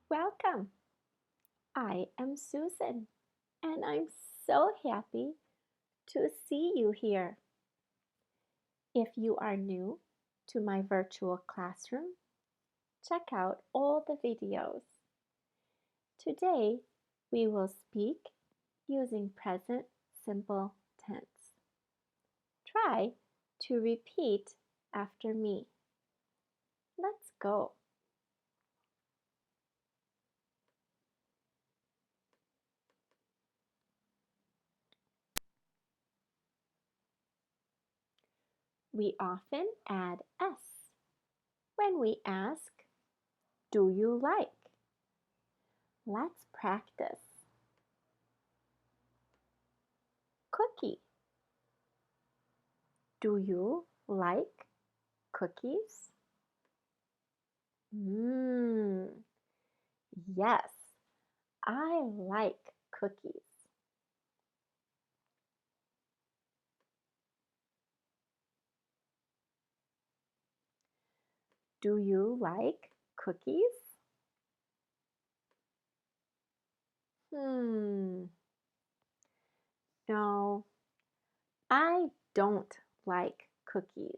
Welcome. I am Susan, and I'm so happy to see you here. If you are new to my virtual classroom, check out all the videos. Today, we will speak using present simple tense. Try to repeat after me. Let's go. We often add S when we ask, do you like? Let's practice. Cookie. Do you like cookies? Mmm, yes, I like cookies. Do you like cookies? Hmm, no, I don't like cookies.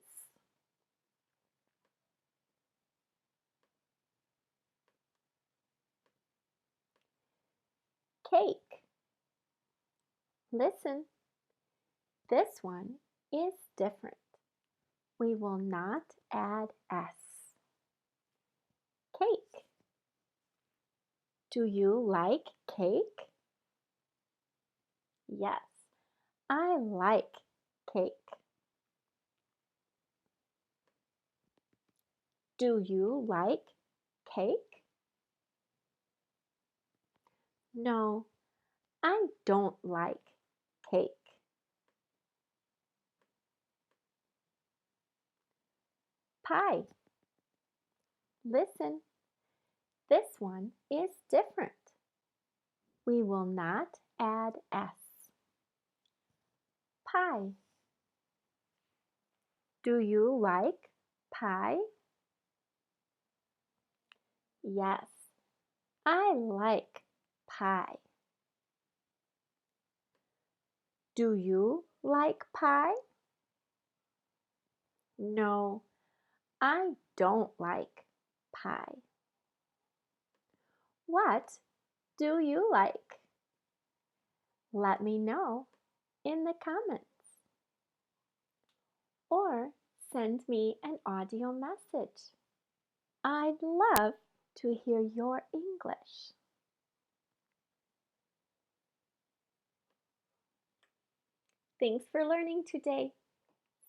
Cake. Listen, this one is different. We will not add S. Cake. Do you like cake? Yes, I like cake. Do you like cake? No, I don't like cake. Pie. Listen, this one is different. We will not add S. Pie. Do you like pie? Yes, I like pie. Do you like pie? No, I don't like pie. What do you like? Let me know in the comments or send me an audio message. I'd love to hear your English. Thanks for learning today.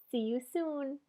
See you soon.